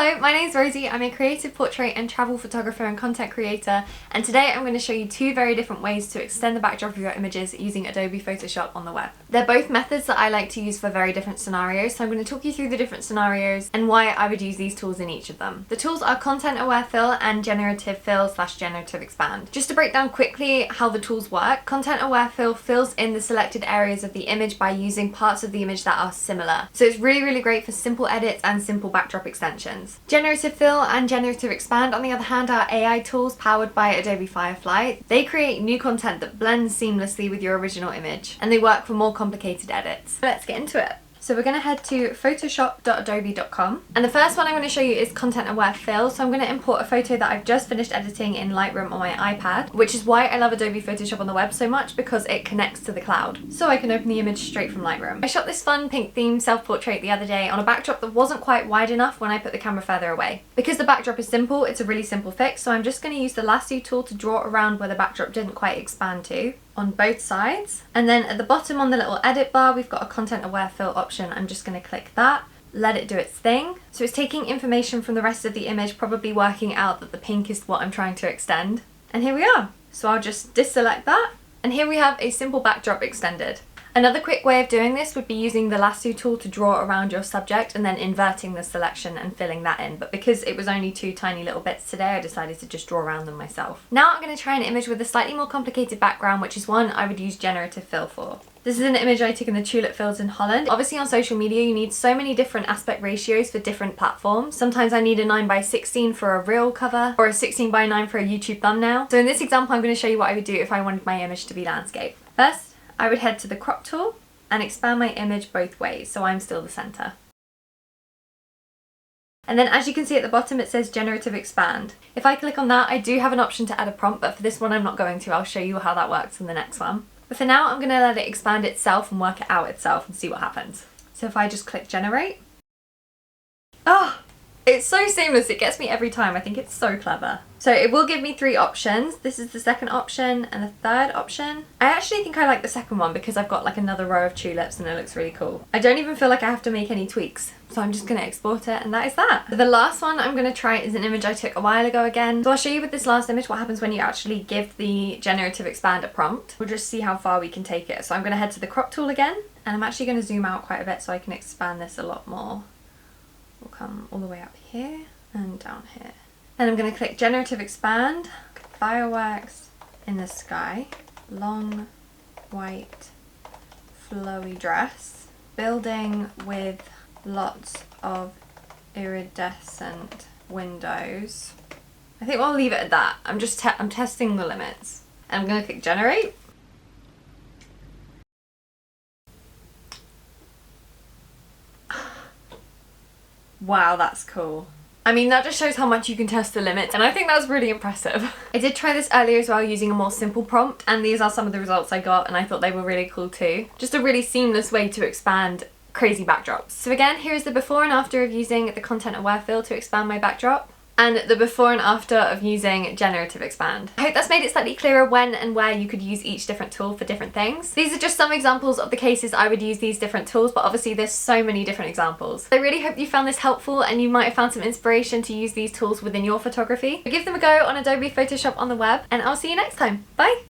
Hello, my name is Rosie. I'm a creative portrait and travel photographer and content creator, and today I'm going to show you two very different ways to extend the backdrop of your images using Adobe Photoshop on the web. They're both methods that I like to use for very different scenarios, so I'm going to talk you through the different scenarios and why I would use these tools in each of them. The tools are Content Aware Fill and Generative Fill / Generative Expand. Just to break down quickly how the tools work, Content Aware Fill fills in the selected areas of the image by using parts of the image that are similar. So it's really great for simple edits and simple backdrop extensions. Generative Fill and Generative Expand, on the other hand, are AI tools powered by Adobe Firefly. They create new content that blends seamlessly with your original image, and they work for more complicated edits. Let's get into it. So we're going to head to photoshop.adobe.com, and the first one I'm going to show you is Content Aware Fill. So I'm going to import a photo that I've just finished editing in Lightroom on my iPad, which is why I love Adobe Photoshop on the web so much, because it connects to the cloud. So I can open the image straight from Lightroom. I shot this fun pink theme self-portrait the other day on a backdrop that wasn't quite wide enough when I put the camera further away. Because the backdrop is simple, it's a really simple fix, so I'm just going to use the lasso tool to draw around where the backdrop didn't quite expand to, on both sides. And then at the bottom on the little edit bar, we've got a Content Aware Fill option. I'm just going to click that, let it do its thing. So it's taking information from the rest of the image, probably working out that the pink is what I'm trying to extend. And here we are. So I'll just deselect that, and here we have a simple backdrop extended. Another quick way of doing this would be using the lasso tool to draw around your subject and then inverting the selection and filling that in. But because it was only two tiny little bits today, I decided to just draw around them myself. Now I'm going to try an image with a slightly more complicated background, which is one I would use Generative Fill for. This is an image I took in the tulip fields in Holland. Obviously on social media you need so many different aspect ratios for different platforms. Sometimes I need a 9:16 for a reel cover, or a 16:9 for a YouTube thumbnail. So in this example I'm going to show you what I would do if I wanted my image to be landscape. First, I would head to the crop tool and expand my image both ways, so I'm still the center. And then as you can see at the bottom it says Generative Expand. If I click on that, I do have an option to add a prompt, but for this one I'm not going to. I'll show you how that works in the next one. But for now I'm going to let it expand itself and work it out itself and see what happens. So if I just click generate. Oh! It's so seamless, it gets me every time. I think it's so clever. So it will give me three options. This is the second option and the third option. I actually think I like the second one because I've got like another row of tulips and it looks really cool. I don't even feel like I have to make any tweaks. So I'm just going to export it, and that is that. The last one I'm going to try is an image I took a while ago again. So I'll show you with this last image what happens when you actually give the Generative Expand a prompt. We'll just see how far we can take it. So I'm going to head to the crop tool again, and I'm actually going to zoom out quite a bit so I can expand this a lot more. We'll come all the way up here and down here. And I'm going to click Generative Expand, Fireworks in the Sky, long, white, flowy dress, building with lots of iridescent windows. I think we'll leave it at that. I'm testing the limits. And I'm going to click Generate. Wow, that's cool. I mean, that just shows how much you can test the limits, and I think that's really impressive. I did try this earlier as well using a more simple prompt, and these are some of the results I got, and I thought they were really cool too. Just a really seamless way to expand crazy backdrops. So again, here's the before and after of using the Content Aware Fill to expand my backdrop, and the before and after of using Generative Expand. I hope that's made it slightly clearer when and where you could use each different tool for different things. These are just some examples of the cases I would use these different tools, but obviously there's so many different examples. I really hope you found this helpful and you might have found some inspiration to use these tools within your photography. Give them a go on Adobe Photoshop on the web, and I'll see you next time. Bye!